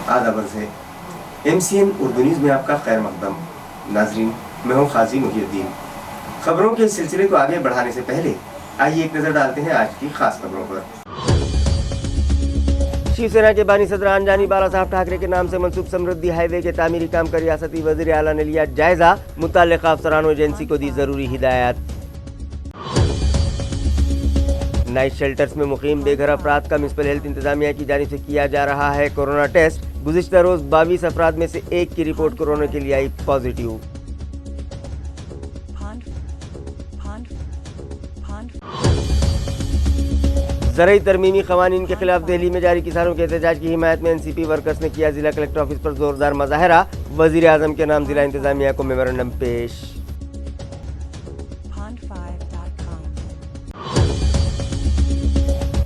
आदाब से MCN Urdu news में आपका खैर मकदम। नाजरीन, मैं हूँ खाजी मुहिउद्दीन। खबरों के सिलसिले को आगे बढ़ाने से पहले आइए एक नज़र डालते हैं आज की खास खबरों पर। शिवसेना के बानी सदर आंजानी बाला साहब ठाकरे के नाम से मंसूब समृद्धि हाईवे के तामीरी काम का रियासती वजीर आला ने लिया जायजा, मुताल्लिका अफसरान एजेंसी को दी जरूरी हिदायत। नाइट शेल्टर्स में मुकीम बेघर अफराद का म्युनिसिपल हेल्थ इंतजामिया की जानिब से किया जा रहा है कोरोना टेस्ट। गुज़िश्ता रोज 22 अफराद में से एक की रिपोर्ट कोरोना के लिए आई पॉजिटिव। ज़रई तरमीमी क़वानीन के खिलाफ दिल्ली में जारी किसानों के एहतजाज की हिमायत में NCP वर्कर्स ने किया जिला कलेक्टर ऑफिस पर जोरदार मुजाहरा। वजीर आजम के नाम जिला इंतजामिया को मेमोरेंडम पेश।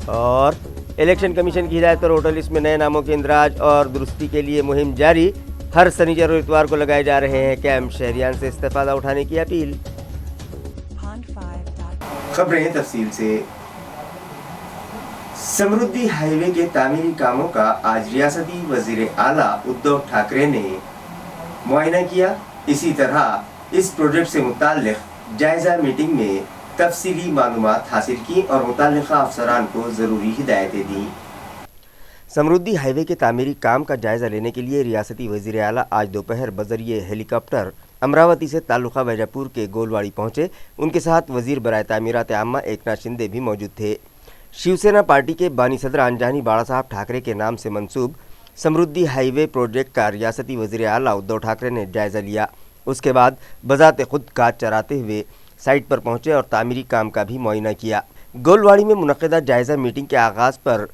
और इलेक्शन कमीशन की हिदायत पर वोटर लिस्ट में नए नामों के इंदराज और दुरुस्ती के लिए मुहिम जारी। हर शनिवार और इतवार को लगाए जा रहे हैं कैंप। शहरियान से इस्तेफादा उठाने की अपील। खबरें तफसील से। समृद्धि हाईवे के तामीरी कामों का आज रियासती वजीर आला उद्धव ठाकरे ने मुआयना किया। इसी तरह इस प्रोजेक्ट से मुताल्लिक जायजा मीटिंग में तफसीली मालूमात हासिल की और मुताल्लिका अफसरान को ज़रूरी हिदायतें दी। समृद्धि हाईवे के तामीरी काम का जायजा लेने के लिए रियासती वजीर आला आज दोपहर बजरिए हेलीकॉप्टर अमरावती से तालुका वैजापुर के गोलवाड़ी पहुंचे। उनके साथ वजीर बराए तामीरात आम्मा एकनाथ शिंदे भी मौजूद थे। शिवसेना पार्टी के बानी सदर आंजानी बाला साहब ठाकरे के नाम से मंसूब समृद्धि हाईवे प्रोजेक्ट का रियासती वजीर आला उद्धव ठाकरे ने जायजा लिया। उसके बाद बजाते खुद काज चराते हुए साइट पर पहुंचे और तामीरी काम का भी मुआयना किया। गोलवाड़ी में मुनक़िदा जायजा मीटिंग के आगाज़ पर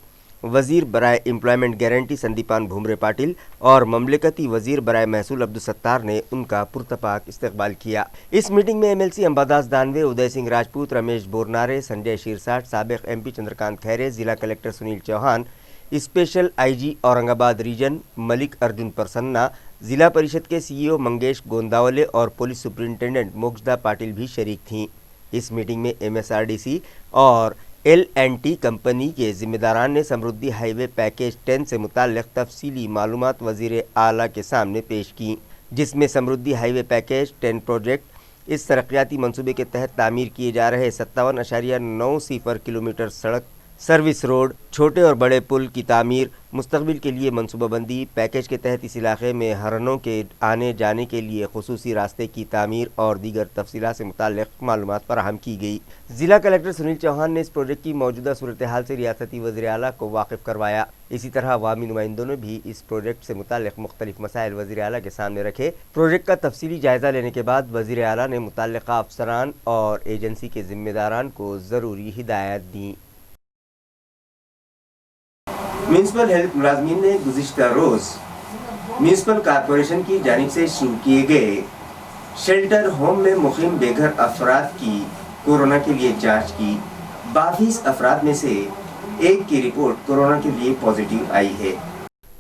वज़ीर बराए एम्प्लॉयमेंट गारंटी संदीपान भूमरे पाटिल और ममलिकती वज़ीर बराए महसूल अब्दुल सत्तार ने उनका पुरतपाक इस्तकबाल किया। इस मीटिंग में MLC अंबादास दानवे, उदय सिंह राजपूत, रमेश बोरनारे, संजय शिरसाट, साबिक MP चंद्रकांत खैरे, जिला collector Sunil Chauhan, special IG Aurangabad region Malik Arjun Prasanna, जिला परिषद के CEO मंगेश गोंदावले और पुलिस सुपरिंटेंडेंट मोक्षदा पाटिल भी शरीक थीं। इस मीटिंग में MSRDC और L&T कंपनी के जिम्मेदारान ने समृद्धि हाईवे पैकेज 10 से मुताल्लिक़ तफसीली मालूमात वज़ीर आला के सामने पेश की, जिसमें समृद्धि हाईवे पैकेज 10 प्रोजेक्ट इस तरक्याती मंसूबे के तहत तामीर किए जा रहे 57.90 किलोमीटर सड़क, सर्विस रोड, छोटे और बड़े पुल की तामीर, मुस्तक़बिल के लिए मनसूबाबंदी, पैकेज के तहत इस इलाके में हरनों के आने जाने के लिए खुसूसी रास्ते की तामीर और दीगर तफसीलात से मुताल्लिक़ मालूमात फराहम की गई। ज़िला कलेक्टर सुनील चौहान ने इस प्रोजेक्ट की मौजूदा सूरत हाल से रियासती वज़ीर आला को वाकिफ़ करवाया। इसी तरह अवामी नुमाइंदों ने भी इस प्रोजेक्ट से मुताल्लिक़ मुख्तलिफ मसाइल वज़ीर आला के सामने रखे। प्रोजेक्ट का तफसीली जायज़ा लेने के बाद वज़ीर आला ने मुताल्लिक़ा अफसरान और एजेंसी के ज़िम्मेदारान को ज़रूरी हिदायत दी। म्युनिसिपल हेल्थ मुलाजमीन ने गुज़िश्ता रोज़ म्युनिसिपल कॉरपोरेशन की जानिब से शुरू किए गए शेल्टर होम में मुकीम बेघर अफराद की कोरोना के लिए जांच की। 22 अफराद में से एक की रिपोर्ट कोरोना के लिए पॉजिटिव आई है।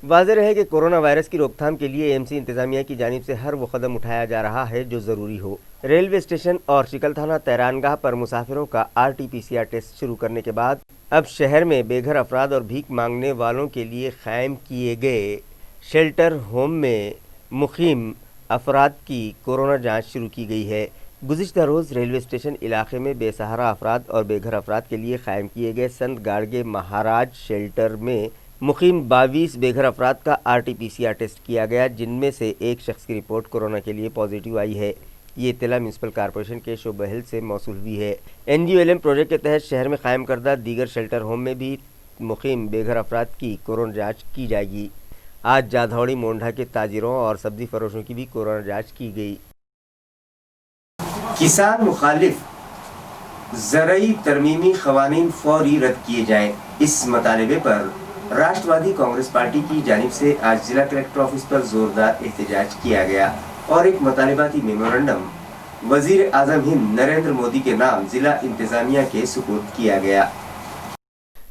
वाज़ेह है कि कोरोना वायरस की रोकथाम के लिए AMC इंतजामिया की जानिब से हर वो कदम उठाया जा रहा है जो ज़रूरी हो। रेलवे स्टेशन और शिकल थाना तैरानगाह पर मुसाफिरों का RT-PCR टेस्ट शुरू करने के बाद अब शहर में बेघर अफराद और भीख मांगने वालों के लिए कायम किए गए शेल्टर होम में मुकीम अफराद की कोरोना जांच शुरू की गई है। गुज़िश्ता रोज़ रेलवे स्टेशन इलाके में बेसहारा अफराद और बेघर अफराद के लिए कायम किए गए संत गाड़गे महाराज शेल्टर में मुकीम 22 बेघर अफराद का RT-PCR टेस्ट किया गया, जिनमें से एक शख्स की रिपोर्ट कोरोना के लिए पॉजिटिव आई है। ये इत्तला म्युनिसिपल कॉरपोरेशन के शोबा हेल्थ से मौसूल हुई है। NGOLM प्रोजेक्ट के तहत शहर में कायम करदा दीगर शेल्टर होम में भी मुकीम बेघर अफराद की कोरोना जाँच की जाएगी। आज जाधौड़ी मोंढा के ताजिरों और सब्जी फरोशों की भी कोरोना जाँच की गई। किसान मुखालिफ ज़रई तरमीमी क़वानीन फौरी रद्द किए जाएं, इस मुतालबे पर राष्ट्रवादी कांग्रेस पार्टी की जानिब से आज जिला कलेक्टर ऑफिस पर जोरदार एहतजाज किया गया और एक मुतालिबाती मेमोरेंडम वजीर आजम हिंद नरेंद्र मोदी के नाम जिला इंतजामिया के सुपुर्द किया गया।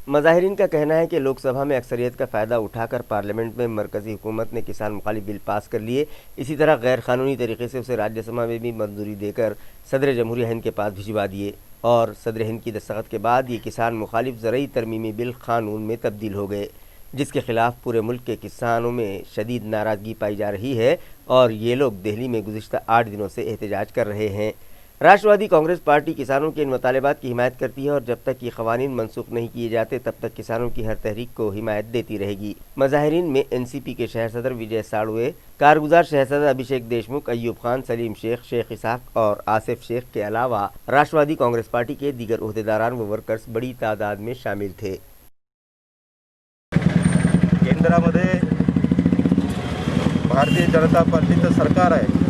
मज़ाहिरीन का कहना है कि लोकसभा में अक्सरियत का फ़ायदा उठाकर पार्लियामेंट में मरकज़ी हुकूमत ने किसान मुखालिफ बिल पास कर लिए। इसी तरह गैर कानूनी तरीके से उसे राज्यसभा में भी मंजूरी देकर सदर जमहूरिया हिंद के पास भिजवा दिए और सदर हिंद की दस्तखत के बाद ये किसान मुखालिफ ज़रई तरमीमी बिल कानून में तब्दील हो गए। जिस के खिलाफ पूरे मुल्क के किसानों में शदीद नाराज़गी पाई जा रही है और ये लोग दिल्ली में गुज़िश्ता 8 दिनों से एहतजाज कर रहे हैं। राष्ट्रवादी कांग्रेस पार्टी किसानों के इन मुतालबात की हिमायत करती है और जब तक ये क़वानीन मनसूख नहीं किए जाते तब तक किसानों की हर तहरीक को हिमायत देती रहेगी। मज़ाहिरीन में एनसीपी के शहर सदर विजय साड़ुए, कारगुजार शहर सदर अभिषेक देशमुख, अय्यूब खान, सलीम शेख, शेख इसाक और आसिफ शेख के अलावा राष्ट्रवादी कांग्रेस पार्टी के दीगर ओहदेदारान व वर्कर्स बड़ी तादाद में शामिल थे। केंद्रामध्ये भारतीय जनता पार्टीचं सरकार आहे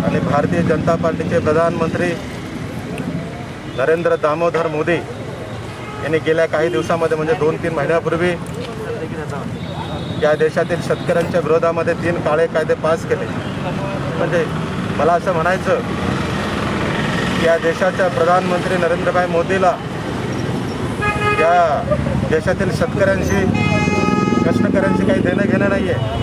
आणि भारतीय जनता पार्टीचे प्रधानमंत्री नरेंद्र दामोदर मोदी यांनी गेल्या काही दिवसामध्ये म्हणजे 2-3 महिन्यापूर्वी या देशातील शेतकऱ्यांच्या विरोधामध्ये 3 काळे कायदे पास केले। म्हणजे मला असं म्हणायचं की या देशाच्या प्रधानमंत्री नरेंद्रभाई मोदीला या देशातील शेतकऱ्यांशी कष्टकऱ्यांशी काही देणं घेणं नाही आहे।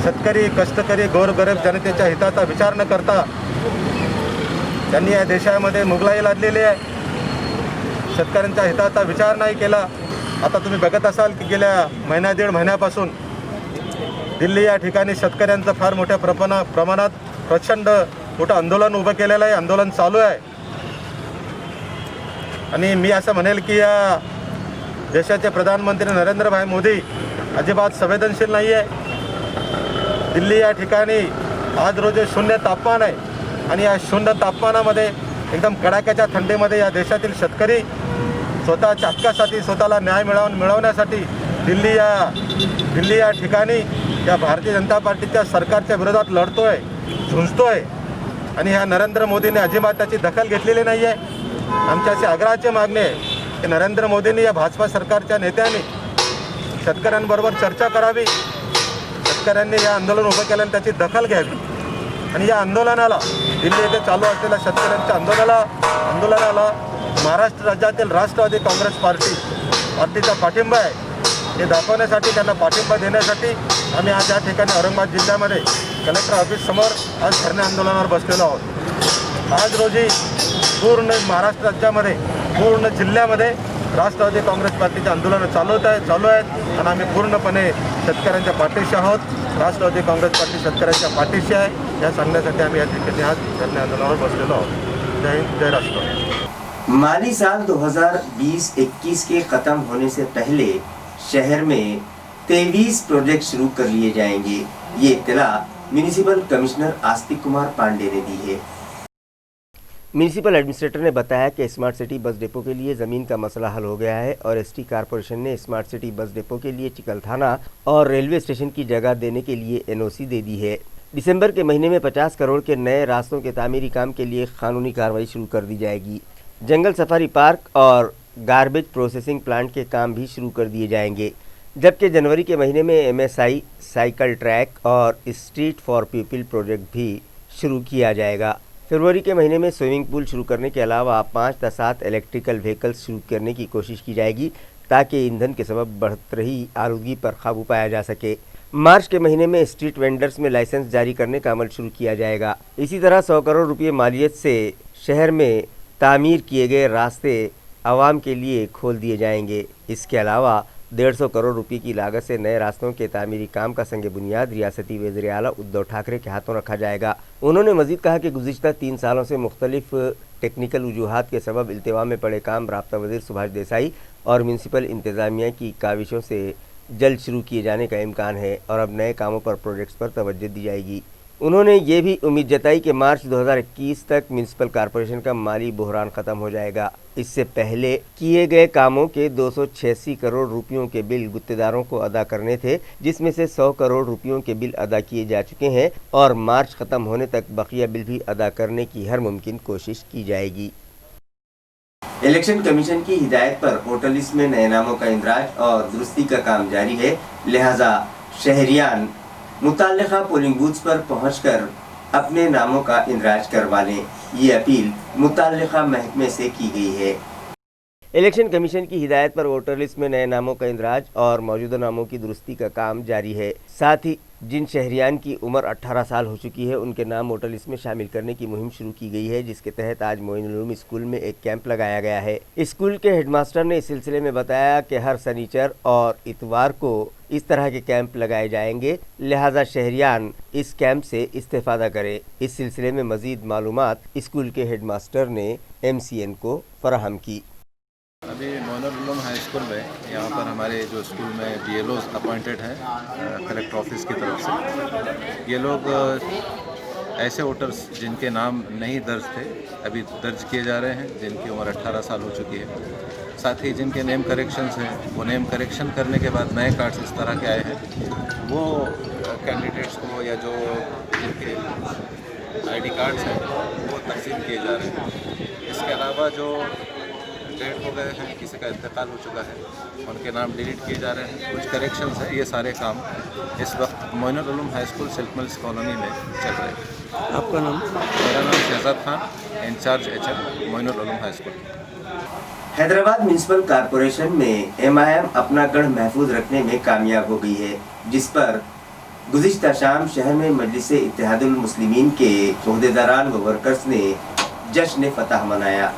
शेतकरी, कष्टकरी, गोरगरीब जनतेच्या हिताचा विचार न करता त्यांनी या देशामध्ये मुघलाई लादलेली आहे। शेतकऱ्यांच्या हिताचा विचार नाही केला। आता तुम्ही बघत असाल की गेल्या महिना-दीड महिन्यापासून दिल्ली या ठिकाणी शेतकऱ्यांचं फार मोठ्या प्रमाणात प्रचंड मोठं आंदोलन उभं केलेलं आहे। आंदोलन चालू आहे आणि मी असं म्हणेल की या देशाचे प्रधानमंत्री नरेंद्रभाई मोदी अजिबात संवेदनशील नाही आहे। दिल्ली या ठिकाणी आज रोजी 0 तापमान आहे आणि या 0 तापमानामध्ये एकदम कडाक्याच्या थंडीमध्ये या देशातील शेतकरी स्वतःच्या हक्कासाठी, स्वतःला न्याय मिळवण्यासाठी दिल्ली या ठिकाणी या भारतीय जनता पार्टीच्या सरकारच्या विरोधात लढतोय, झुंजतोय आणि ह्या नरेंद्र मोदींनी अजिबात त्याची दखल घेतलेली नाही आहे। आमची अशी आग्रहाची मागणी आहे की नरेंद्र मोदींनी या भाजपा सरकारच्या नेत्यांनी शेतकऱ्यांबरोबर चर्चा करावी, शेतकऱ्यांनी या आंदोलन उभं केल्याने त्याची दखल घ्यावी आणि या आंदोलनाला, दिल्ली येथे चालू असलेल्या शेतकऱ्यांच्या आंदोलनाला महाराष्ट्र राज्यातील राष्ट्रवादी काँग्रेस पार्टीचा पाठिंबा आहे हे दाखवण्यासाठी, त्यांना पाठिंबा देण्यासाठी आम्ही आज या ठिकाणी औरंगाबाद जिल्ह्यामध्ये कलेक्टर ऑफिस समोर आज धरणे आंदोलनावर बसलेलो आहोत। आज रोजी पूर्ण महाराष्ट्र राज्यामध्ये, पूर्ण जिल्ह्यामध्ये राष्ट्रवादी काँग्रेस पार्टीचे आंदोलन चालू आहेत आणि आम्ही पूर्णपणे शेतकऱ्यांच्या पाठीशी आहोत। राष्ट्रवादी काँग्रेस पार्टी शेतकऱ्यांच्या पाठीशी आहे या सांगण्यासाठी आम्ही या ठिकाणी आज धरणे आंदोलनावर बसलेलो आहोत। जय हिंद, जय राष्ट्र। माली साल 2020-21 के खत्म होने से पहले शहर में 23 प्रोजेक्ट शुरू कर लिए जाएंगे। ये इत्तला म्यूनिसिपल कमिश्नर आस्तिक कुमार पांडे ने दी है। म्यूनिसिपल एडमिनिस्ट्रेटर ने बताया कि स्मार्ट सिटी बस डिपो के लिए ज़मीन का मसला हल हो गया है और एसटी कारपोरेशन ने स्मार्ट सिटी बस डिपो के लिए चिकलथाना और रेलवे स्टेशन की जगह देने के लिए एनओसी दे दी है। दिसंबर के महीने में 50 करोड़ के नए रास्तों के तामीरी काम के लिए कानूनी कार्रवाई शुरू कर दी जाएगी। जंगल सफारी पार्क और गार्बेज प्रोसेसिंग प्लांट के काम भी शुरू कर दिए जाएंगे, जबकि जनवरी के महीने में एमएसआई, साइकिल ट्रैक और स्ट्रीट फॉर पीपल प्रोजेक्ट भी शुरू किया जाएगा। फरवरी के महीने में स्विमिंग पूल शुरू करने के अलावा 5 या 7 इलेक्ट्रिकल व्हीकल्स शुरू करने की कोशिश की जाएगी ताकि ईंधन के सबब बढ़ रही आलूदगी पर काबू पाया जा सके। मार्च के महीने में स्ट्रीट वेंडर्स में लाइसेंस जारी करने का अमल शुरू किया जाएगा। इसी तरह 100 करोड़ रुपये मालियत से शहर में तामीर किए गए रास्ते आवाम के लिए खोल दिए जाएंगे। इसके अलावा 150 करोड़ रुपए की लागत से नए रास्तों के तामीरी काम का संग बुनियाद रियासती वज़ीर आला उद्धव ठाकरे के हाथों रखा जाएगा। उन्होंने मजीद कहा कि गुज़िश्ता 3 सालों से मुख्तलिफ टेक्निकल वजूहात के सबब इल्तिवा में पड़े काम राब्ता वज़ीर सुभाष देसाई और म्यूनसिपल इंतज़ामिया की काविशों से जल्द शुरू किए जाने का इम्कान है और अब नए कामों पर प्रोजेक्ट्स पर तवज्जो दी जाएगी। उन्होंने ये भी उम्मीद जताई कि मार्च 2021 तक म्यूनसिपल कॉरपोरेशन का माली बहरान ख़त्म हो जाएगा। इससे पहले किए गए कामों के 286 करोड़ रुपयों के बिल गुत्तेदारों को अदा करने थे, जिसमें से 100 करोड़ रुपयों के बिल अदा किए जा चुके हैं और मार्च ख़त्म होने तक बकिया बिल भी अदा करने की हर मुमकिन कोशिश की जाएगी। इलेक्शन कमीशन की हिदायत पर वोटर लिस्ट में नए नामों का इंदराज और दुरुस्ती का काम जारी है, लिहाजा शहरियान मुताल्लिका पोलिंग बूथ्स पर पहुंचकर अपने नामों का इंदराज करवा लें। ये अपील मुताल्लिका महकमे से की गई है। इलेक्शन कमीशन की हिदायत पर वोटर लिस्ट में नए नामों का इंदराज और मौजूदा नामों की दुरुस्ती का काम जारी है। साथ ही जिन शहरियान की उम्र 18 साल हो चुकी है उनके नाम वोटर लिस्ट में शामिल करने की मुहिम शुरू की गई है, जिसके तहत आज मोइनुल उलूम स्कूल में एक कैंप लगाया गया है। स्कूल के हेडमास्टर ने इस सिलसिले में बताया कि हर शनिचर और इतवार को इस तरह के कैंप लगाए जाएंगे, लिहाजा शहरियान इस कैंप से इस्तेफादा करें। इस सिलसिले में मज़ीद मालूमात स्कूल के हेडमास्टर ने MCN को फराहम की। अभी मोइनुल उलूम हाई स्कूल में यहाँ पर हमारे जो स्कूल में BLOs अपॉइंटेड हैं कलेक्टर ऑफिस की तरफ से, ये लोग ऐसे वोटर्स जिनके नाम नहीं दर्ज थे अभी दर्ज किए जा रहे हैं, जिनकी उम्र 18 साल हो चुकी है। साथ ही जिनके नेम करेक्शंस हैं वो नेम करेक्शन करने के बाद नए कार्ड्स इस तरह के आए हैं, वो कैंडिडेट्स को या जो जिनके ID कार्ड्स हैं वो तकसीम किए जा रहे हैं। इसके अलावा जो डेट हो गए हैं, किसी का इंतकाल हो चुका है, उनके नाम डिलीट किए जा रहे हैं, कुछ करेक्शंस हैं। ये सारे काम इस वक्त Moinul Uloom high school silk mills colony में चल रहे हैं। आपका नाम? मेरा नाम Shahzad Khan, incharge HM Moinul Uloom high school. Hyderabad municipal corporation में MIM अपना गढ़ महफूज रखने में कामयाब हो गई है, जिस पर गुज़िश्ता शाम शहर में मजलिस इत्तेहादुल मुस्लिमीन के ओहदेदारान व वर्कर्स ने जश्न फतह मनाया।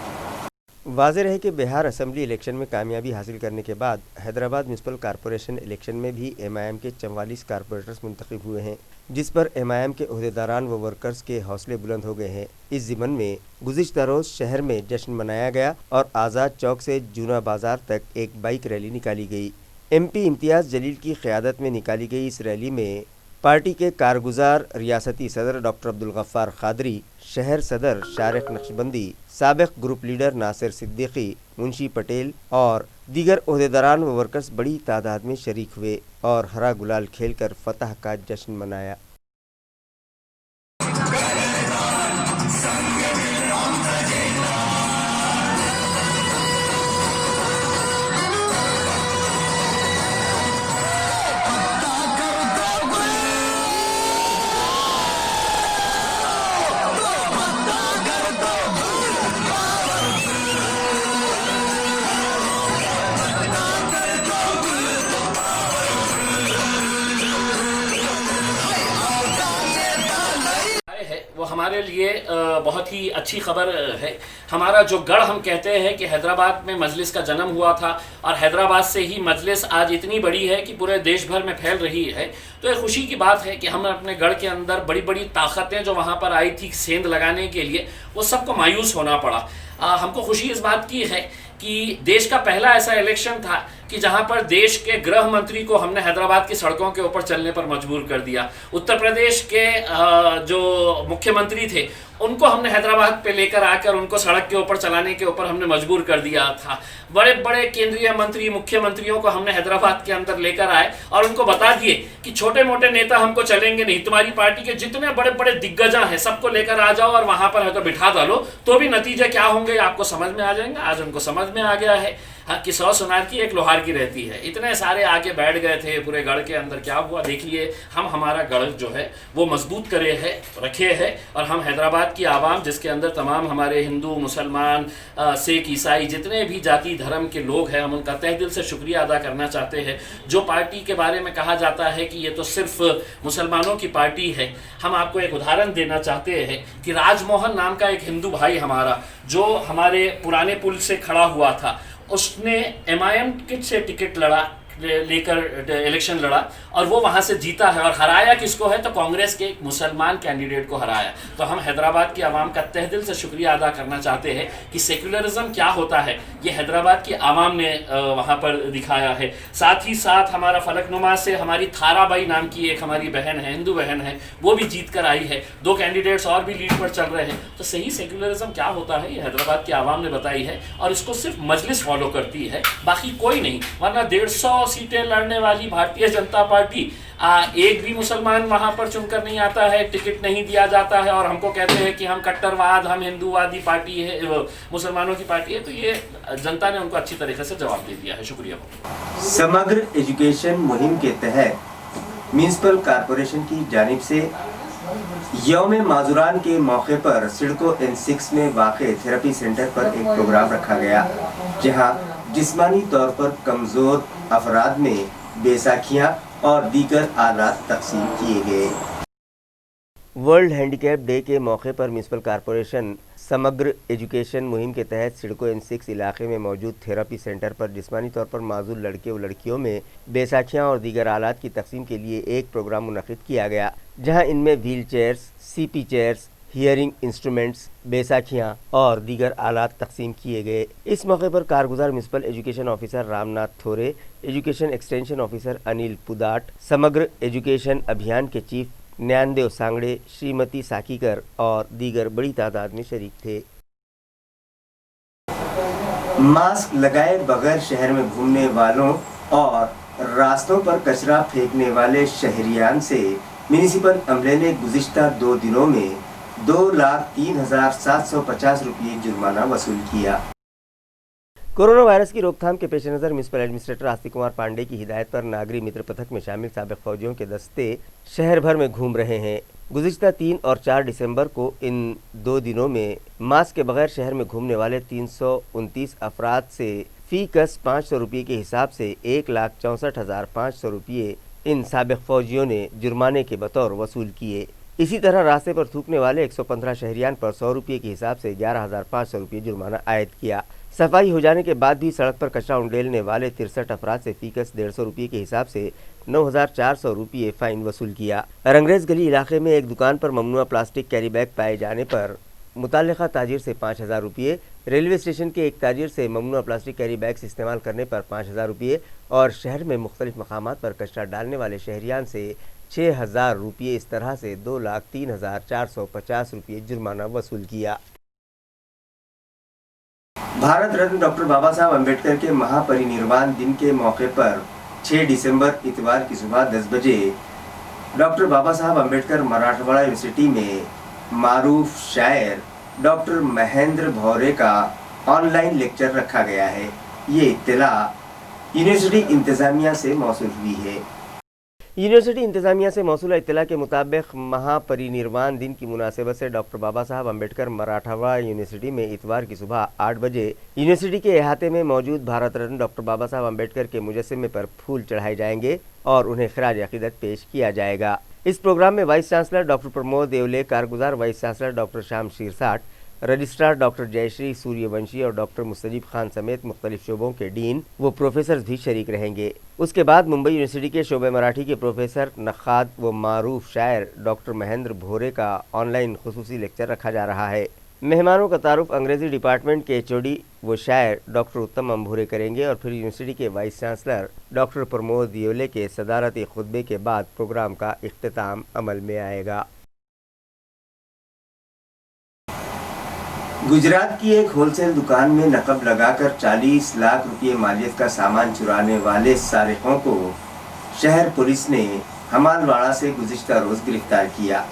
वाज़ेह है कि बिहार असेंबली इलेक्शन में कामयाबी हासिल करने के बाद हैदराबाद म्यूनिसिपल कॉरपोरेशन इलेक्शन में भी MIM के 44 कॉरपोरेटर्स मुंतखब हुए हैं, जिस पर MIM के ओहदेदारान व वर्कर्स के हौसले बुलंद हो गए हैं। इस ज़िमन में गुज़िश्ता रोज़ शहर में जश्न मनाया गया और आज़ाद चौक से जूना बाज़ार तक एक बाइक रैली निकाली गई। MP इम्तियाज़ जलील की क़यादत में निकाली गई इस रैली में पार्टी के कारगुजार रियासती सदर डॉक्टर अब्दुल गफ्फार क़ादरी, शहर सदर शारिक नक्शबंदी, साबिक़ ग्रुप लीडर नासिर सिद्दीकी, मुंशी पटेल और दीगर ओहदेदारान व वर्कर्स बड़ी तादाद में शरीक हुए और हरा गुलाल खेलकर फतह का जश्न मनाया। वो हमारे लिए बहुत ही अच्छी खबर है। हमारा जो गढ़ हम कहते हैं कि हैदराबाद में मजलिस का जन्म हुआ था और हैदराबाद से ही मजलिस आज इतनी बड़ी है कि पूरे देश भर में फैल रही है, तो ये खुशी की बात है कि हम अपने गढ़ के अंदर बड़ी बड़ी ताकतें जो वहाँ पर आई थी सेंध लगाने के लिए, वो सबको मायूस होना पड़ा। हमको खुशी इस बात की है कि देश का पहला ऐसा इलेक्शन था कि जहां पर देश के गृह मंत्री को हमने हैदराबाद की सड़कों के ऊपर चलने पर मजबूर कर दिया। उत्तर प्रदेश के जो मुख्यमंत्री थे उनको हमने हैदराबाद पे लेकर आकर उनको सड़क के ऊपर चलाने के ऊपर हमने मजबूर कर दिया था। बड़े बड़े केंद्रीय मंत्री, मुख्यमंत्रियों को हमने हैदराबाद के अंदर लेकर आए और उनको बता दिए कि छोटे मोटे नेता हमको चलेंगे नहीं, तुम्हारी पार्टी के जितने बड़े बड़े दिग्गजा हैं सबको लेकर आ जाओ और वहां पर है तो बिठा डालो, तो भी नतीजे क्या होंगे आपको समझ में आ जाएंगे। आज उनको समझ में आ गया है कि 100 सुनार की एक लोहार की रहती है। इतने सारे आके बैठ गए थे पूरे गढ़ के अंदर, क्या हुआ देखिए। हम हमारा गढ़ जो है वो मजबूत करे है, रखे है, और हम हैदराबाद की आवाम जिसके अंदर तमाम हमारे हिंदू, मुसलमान, सिख, ईसाई जितने भी जाति धर्म के लोग हैं, हम उनका तहे दिल से शुक्रिया अदा करना चाहते हैं। जो पार्टी के बारे में कहा जाता है कि ये तो सिर्फ मुसलमानों की पार्टी है, हम आपको एक उदाहरण देना चाहते हैं कि राजमोहन नाम का एक हिंदू भाई हमारा जो हमारे पुराने पुल से खड़ा हुआ था, उसने MIM से टिकट लेकर इलेक्शन लड़ा और वो वहाँ से जीता है। और हराया किसको है तो कांग्रेस के एक मुसलमान कैंडिडेट को हराया। तो हम हैदराबाद की आवाम का तहे दिल से शुक्रिया अदा करना चाहते हैं कि सेक्युलरिज्म क्या होता है ये हैदराबाद की आवाम ने वहाँ पर दिखाया है। साथ ही साथ हमारा फलकनुमा से हमारी थाराबाई नाम की एक हमारी बहन है, हिंदू बहन है, वो भी जीत कर आई है। 2 कैंडिडेट्स और भी लीड पर चल रहे हैं। तो सही सेक्युलरिज्म क्या होता है ये हैदराबाद की आवाम ने बताई है और इसको सिर्फ मजलिस फॉलो करती है, बाकी कोई नहीं। वरना 150 सीटें लड़ने वाली भारतीय जनता पार्टी एक भी मुसलमान वहां पर चुनकर नहीं आता है, टिकट नहीं दिया जाता है और हमको कहते हैं कि हम कट्टरवाद, हम हिंदूवादी पार्टी है, मुसलमानों की पार्टी है। तो ये जनता ने उनको अच्छी तरीके से जवाब दे दिया है। शुक्रिया। समग्र एजुकेशन मुहिम के तहत म्यूनिसिपल कॉरपोरेशन की जानिब से यौम माजुरान के मौके पर सिडको N6 में वाक़े थेरेपी सेंटर पर एक प्रोग्राम रखा गया, जहां जिस्मानी तौर पर कमज़ोर अफराद में बैसाखियाँ और दीगर आलात तकसीम किए गए। वर्ल्ड हैंडीकैप डे के मौके पर म्यूनसिपल कॉरपोरेशन समग्र एजुकेशन मुहिम के तहत सिडको N6 इलाके में मौजूद थेरेपी सेंटर पर जिस्मानी तौर पर माजूर लड़के और लड़कियों में बैसाखियाँ और दीगर आलात की तकसीम के लिए एक प्रोग्राम मुनक़िद किया गया, जहां इनमें wheelchairs, CP chairs, hearing instruments, बैसाखियाँ और दीगर आलात तकसीम किए गए। इस मौके पर कारगुजार municipal education officer Ramnath Thore, education extension officer Anil Pudat, Samagra education अभियान के चीफ न्यानदेव सांगड़े, श्रीमती साकीकर और दीगर बड़ी तादाद में शरीक थे। मास्क लगाए बगैर शहर में घूमने वालों और रास्तों पर कचरा फेंकने वाले शहरियान से म्यूनिसिपल अमले ने गुज़िश्ता 2 दिनों में 2,03,750 रुपये जुर्माना वसूल किया। कोरोना वायरस की रोकथाम के पेश नज़र म्यूनसिपल एडमिनिस्ट्रेटर आस्तिक कुमार पांडे की हिदायत पर नागरी मित्र पथक में शामिल साबिक फौजियों के दस्ते शहर भर में घूम रहे हैं। गुज़िश्ता 3 और 4 दिसंबर को इन 2 दिनों में मास्क के बगैर शहर में घूमने वाले 329 अफराद से फी कस 500 रुपये के हिसाब से 1,64,500 रुपये इन साबिक फौजियों ने जुर्माने के बतौर वसूल किए। इसी तरह रास्ते पर थूकने वाले 115 शहरियान पर 100 रुपये के हिसाब से 11,500 रुपये जुर्माना आयद किया। सफाई हो जाने के बाद भी सड़क पर कचरा उंडेलने वाले 63 अफराद से फीकस 150 रुपये के हिसाब से 9,400 रुपये फ़ाइन वसूल किया। रंगरेज गली इलाके में एक दुकान पर ममनुआ प्लास्टिक कैरी बैग पाए जाने पर मुताल्लिका ताजिर से 5,000 रुपये, रेलवे स्टेशन के एक ताजिर से ममनुआ प्लास्टिक कैरी बैग्स इस्तेमाल करने पर 5,000 रुपये और शहर में मुख्तलिफ मकामात पर कचरा डालने वाले शहरियान से 6,000 रुपये, इस तरह से 2,03,450 रुपये जुर्माना वसूल किया। भारत रत्न डॉक्टर बाबा साहब अम्बेडकर के महापरिनिर्वाण दिन के मौके पर 6 दिसंबर इतवार की सुबह 10 बजे डॉक्टर बाबा साहब अम्बेडकर मराठवाड़ा यूनिवर्सिटी में मारूफ शायर डॉक्टर महेंद्र भौरे का ऑनलाइन लेक्चर रखा गया है। ये इत्तला यूनिवर्सिटी इंतजामिया से मौसूल हुई है। यूनिवर्सिटी इंतजामिया से मौसूला इत्तला के मुताबिक महापरिनिर्वाण दिन की मुनासिबत से डॉक्टर बाबा साहब अम्बेडकर मराठवाड़ा यूनिवर्सिटी में इतवार की सुबह 8 बजे यूनिवर्सिटी के अहाते में मौजूद भारत रत्न डॉक्टर बाबा साहब अम्बेडकर के मुजस्समे पर फूल चढ़ाए जाएंगे और उन्हें खराज अकीदत पेश किया जाएगा। इस प्रोग्राम में वाइस चांसलर डॉक्टर प्रमोद देवले, कारगुजार वाइस चांसलर डॉक्टर शाम शीरसाट, रजिस्ट्रार डॉक्टर जयश्री सूर्यवंशी और डॉक्टर मुस्तजीब खान समेत मुख्तलिफ शोबों के डीन व प्रोफेसर भी शरीक रहेंगे। उसके बाद मुंबई यूनिवर्सिटी के शोबे मराठी के प्रोफेसर नखाद व मारूफ शायर डॉक्टर महेंद्र भोरे का ऑनलाइन खुसूसी लेक्चर रखा जा रहा है। मेहमानों का तारुफ अंग्रेज़ी डिपार्टमेंट के HOD व शायर डॉक्टर उत्तम अम्भूरे करेंगे और फिर यूनिवर्सिटी के वाइस चांसलर डॉक्टर प्रमोद दियोले के सदारती खुतबे के बाद प्रोग्राम का इख्तिताम अमल में आएगा। गुजरात की एक होलसेल दुकान में नकब लगाकर 40 लाख रुपए मालियत का सामान चुराने वाले सारिकों को शहर पुलिस ने हमालवाड़ा से गुज़िश्ता रोज गिरफ्तार किया।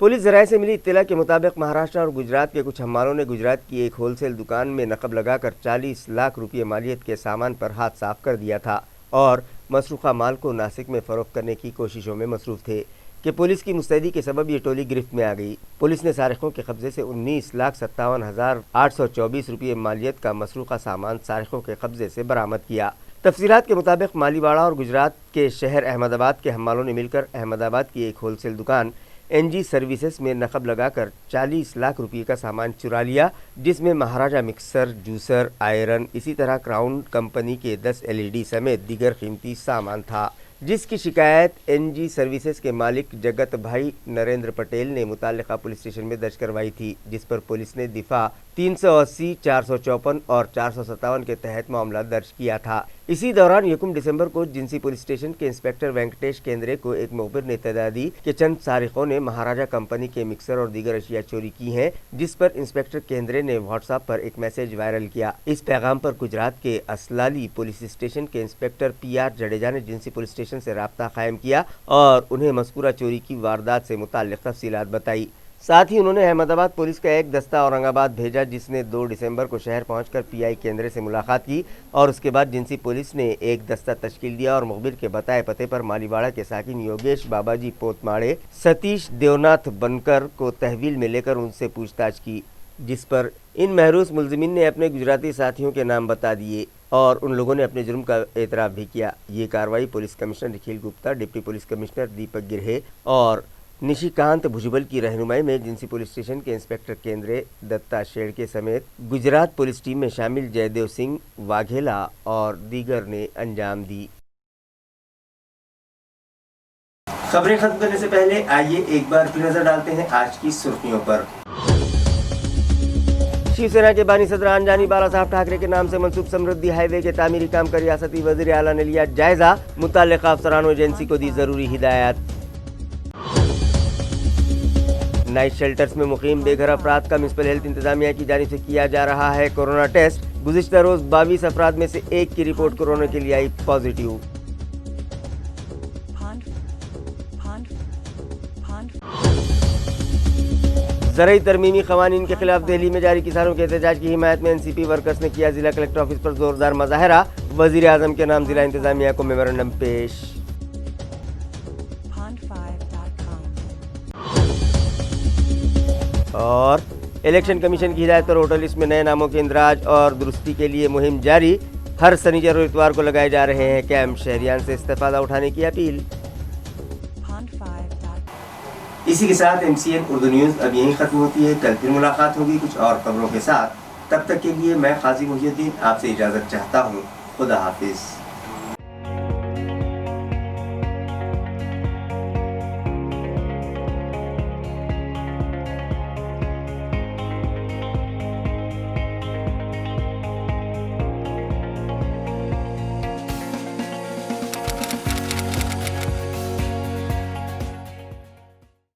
पुलिस ज़राए से मिली इत्तला के मुताबिक महाराष्ट्र और गुजरात के कुछ हमालों ने गुजरात की एक होलसेल दुकान में नकब लगाकर 40 लाख रुपये मालियत के सामान पर हाथ साफ कर दिया था और मसरूक़ा माल को नासिक में फ़रोख्त करने की कोशिशों में मसरूफ़ थे कि पुलिस की मुस्तैदी के सबब ये टोली गिरफ्त में आ गई। पुलिस ने सारिकों के कब्जे से 19,57,824 रुपये मालियत का मसरूक़ा सामान सारिकों के कब्जे से बरामद किया। तफसीलात के मुताबिक मालीवाड़ा और गुजरात के शहर अहमदाबाद के हमालों ने मिलकर अहमदाबाद की एक होलसेल दुकान NG सर्विसेज में नकब लगाकर 40 लाख रुपये का सामान चुरा लिया, जिसमें महाराजा मिक्सर, जूसर, आयरन, इसी तरह क्राउन कंपनी के 10 LED समेत दीगर कीमती सामान था, जिसकी शिकायत NG सर्विसेज के मालिक जगत भाई नरेंद्र पटेल ने मुताल्लिका पुलिस स्टेशन में दर्ज करवाई थी, जिस पर पुलिस ने दिफा 380, 454 और 457 के तहत मामला दर्ज किया था। इसी दौरान 1 दिसंबर को जिंसी पुलिस स्टेशन के इंस्पेक्टर वेंकटेश केंद्रे को एक मुखबिर ने इत्तला दी कि चंद सारिकों ने महाराजा कंपनी के मिक्सर और दीगर अशिया चोरी की हैं, जिस पर इंस्पेक्टर केंद्रे ने व्हाट्सएप पर एक मैसेज वायरल किया। इस पैगाम पर गुजरात के असलाली पुलिस स्टेशन के इंस्पेक्टर PR जडेजा ने जिंसी पुलिस स्टेशन से राब्ता कायम किया और उन्हें मज़कूरा चोरी की वारदात से मुताल्लिक़ तफसीलात बताई। साथ ही उन्होंने अहमदाबाद पुलिस का एक दस्ता औरंगाबाद भेजा, जिसने 2 दिसंबर को शहर पहुंचकर PI केंद्रे से मुलाकात की और उसके बाद जिंसी पुलिस ने एक दस्ता तश्कील दिया और मुखबिर के बताए पते पर मालीवाड़ा के साकिन योगेश बाबाजी पोतमाड़े, सतीश देवनाथ बनकर को तहवील में लेकर उनसे पूछताछ की, जिस पर इन महरूस मुलजिमीन ने अपने गुजराती साथियों के नाम बता दिए। اور ان لوگوں نے اپنے جرم کا اعتراف بھی کیا۔ یہ کارروائی police commissioner Nikhil Gupta, deputy police commissioner Deepak Garhe اور نشیکانت بھجبل کی رہنمائی میں ایجنسی پولیس اسٹیشن کے انسپکٹر کیندرے دتا شیڑکے سمیت گجرات پولیس ٹیم میں شامل جے دیو سنگھ واگھیلا اور دیگر نے انجام دی۔ خبریں ختم کرنے سے پہلے آئیے ایک بار پھر نظر ڈالتے ہیں آج کی سرخیوں پر۔ شیو سینا کے بانی صدر آنجانی بالا صاحب ٹھاکرے کے نام سے منسوب سمردھی ہائی وے کے تعمیری کام کا ریاستی وزیر اعلیٰ نے لیا جائزہ، متعلقہ افسران و ایجنسی کو دی ضروری ہدایات۔ نائٹ شیلٹرز میں مقیم بے گھر افراد کا میونسپل ہیلتھ انتظامیہ کی جانب سے کیا جا رہا ہے کورونا ٹیسٹ۔ گزشتہ روز 22 افراد میں سے ایک کی رپورٹ کورونا کے لیے آئی پازیٹیو۔ زرعی ترمیمی قوانین کے خلاف دہلی میں جاری کسانوں کے احتجاج کی حمایت میں این سی پی ورکرز نے کیا ضلع کلکٹر آفس پر زوردار مظاہرہ، وزیر اعظم کے نام ضلع انتظامیہ کو میمورنڈم پیش۔ اور الیکشن کمیشن کی ہدایت پر ووٹر لسٹ میں نئے ناموں کے اندراج اور درستی کے لیے مہم جاری، ہر سنیچر اور اتوار کو لگائے جا رہے ہیں کیمپ، شہریان سے استفادہ اٹھانے کی اپیل۔ اسی کے ساتھ MCN اردو نیوز اب یہیں ختم ہوتی ہے، کل پھر ملاقات ہوگی کچھ اور خبروں کے ساتھ، تب تک کے لیے میں قاضی محی الدین آپ سے اجازت چاہتا ہوں، خدا حافظ۔